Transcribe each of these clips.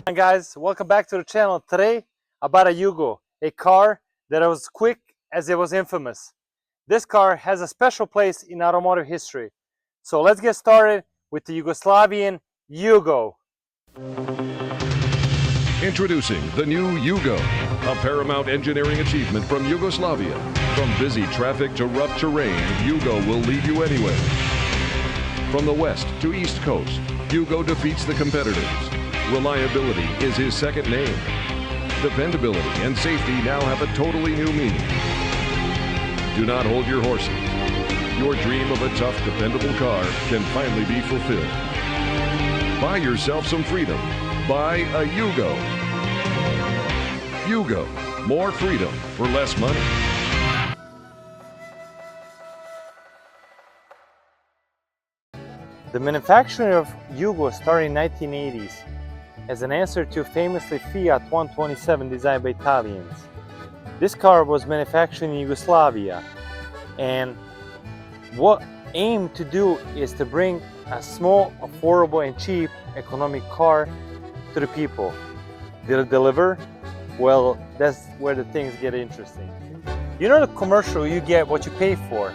Hi guys, welcome back to the channel. Today about a Yugo, a car that was quick as it was infamous. This car has a special place in automotive history. So let's get started with the Yugoslavian Yugo. Introducing the new Yugo, a paramount engineering achievement from Yugoslavia. From busy traffic to rough terrain, Yugo will lead you anywhere. From the west to east coast, Yugo defeats the competitors. Reliability is his second name. Dependability and safety now have a totally new meaning. Do not hold your horses. Your dream of a tough, dependable car can finally be fulfilled. Buy yourself some freedom. Buy a Yugo. Yugo, more freedom for less money. The manufacturing of Yugo started in the 1980s as an answer to famously Fiat 127 designed by Italians. This car was manufactured in Yugoslavia, and what aimed to do is to bring a small, affordable and cheap economic car to the people. Did it deliver? Well, that's where the things get interesting. You know the commercial, you get what you pay for?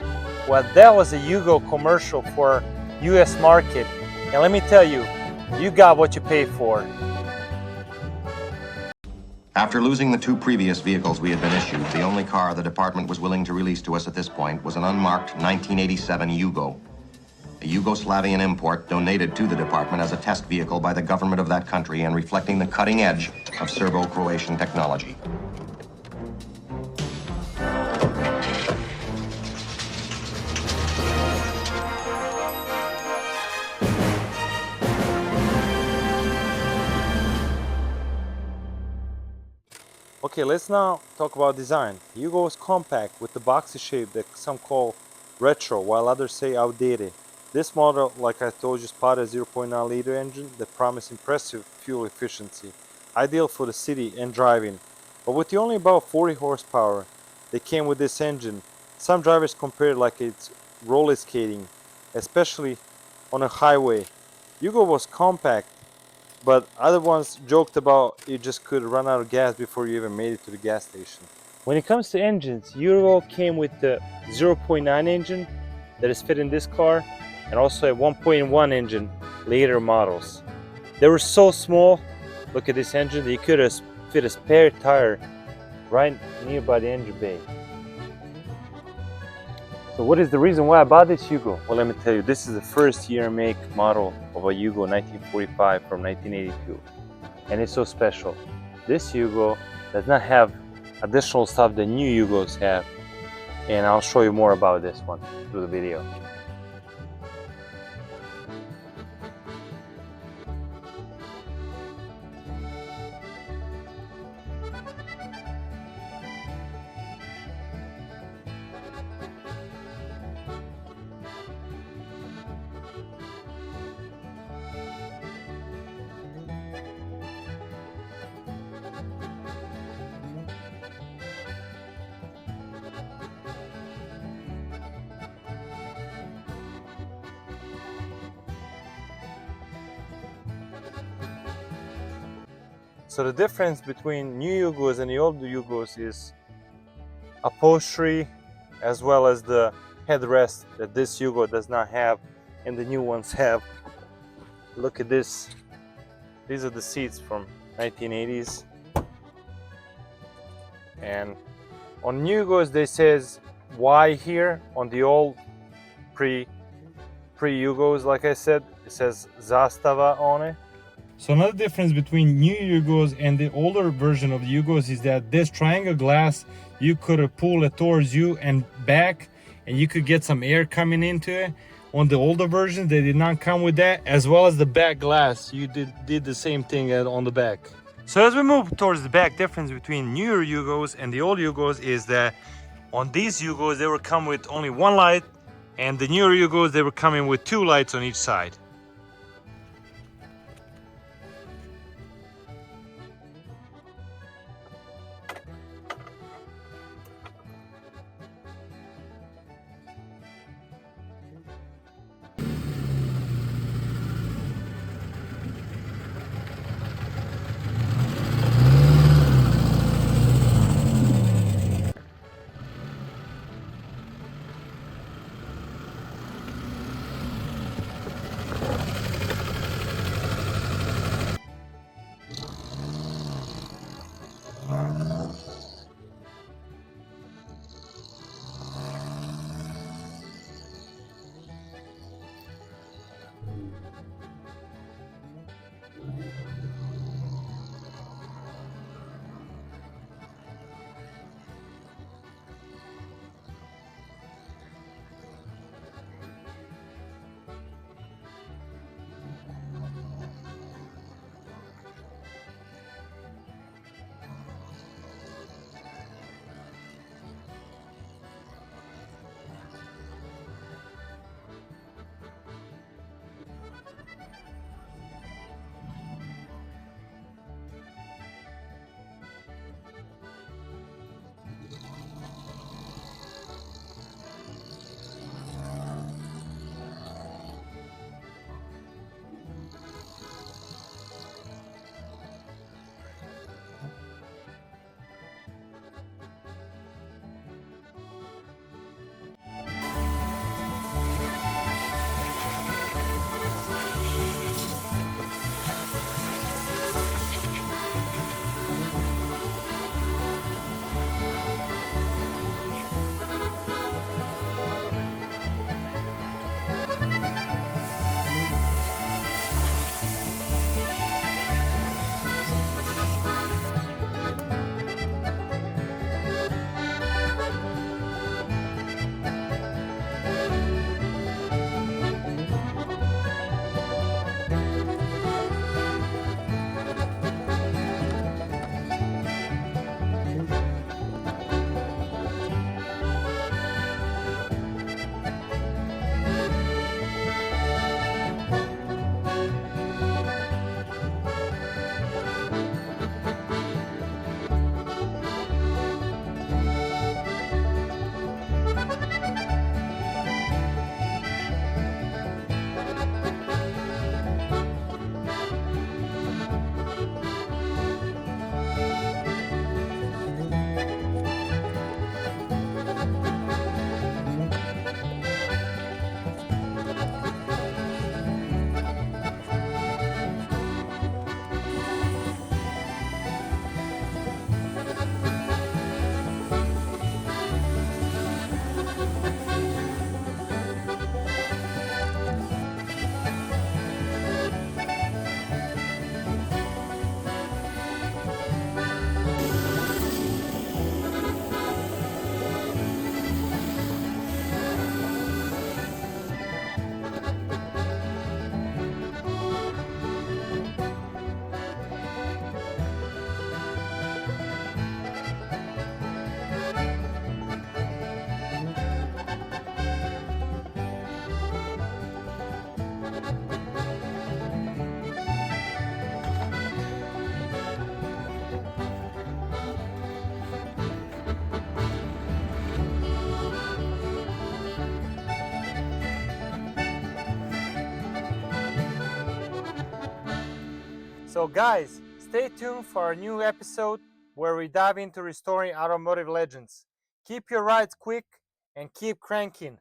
Well, that was a Yugo commercial for US market, and let me tell you, you got what you pay for. After losing the two previous vehicles we had been issued, the only car the department was willing to release to us at this point was an unmarked 1987 Yugo. A Yugoslavian import donated to the department as a test vehicle by the government of that country and reflecting the cutting edge of Serbo-Croatian technology. Okay, let's now talk about design. Yugo was compact with the boxy shape that some call retro, while others say outdated. This model, like I told you, spotted a 0.9 liter engine that promised impressive fuel efficiency, ideal for the city and driving. But with only about 40 horsepower that came with this engine, some drivers compared like it's roller skating, especially on a highway. Yugo was compact, but other ones joked about you just could run out of gas before you even made it to the gas station. When it comes to engines, Yugo came with the 0.9 engine that is fit in this car, and also a 1.1 engine later models. They were so small, look at this engine, that you could have fit a spare tire right nearby the engine bay. So what is the reason why I bought this Yugo? Well, let me tell you, this is the first year make model of a Yugo 1945 from 1982. And it's so special. This Yugo does not have additional stuff that new Yugos have. And I'll show you more about this one through the video. So the difference between new Yugos and the old Yugos is upholstery, as well as the headrest that this Yugo does not have and the new ones have. Look at this. These are the seats from 1980s. And on new Yugos they says Y here. On the old pre-Yugos, like I said, it says Zastava on it. So another difference between new Yugos and the older version of the Yugos is that this triangle glass, you could pull it towards you and back, and you could get some air coming into it. On the older versions, they did not come with that, as well as the back glass. You did the same thing on the back. So as we move towards the back, difference between newer Yugos and the old Yugos is that on these Yugos, they were coming with only one light, and the newer Yugos, they were coming with two lights on each side. So guys, stay tuned for our new episode where we dive into restoring automotive legends. Keep your rides quick and keep cranking.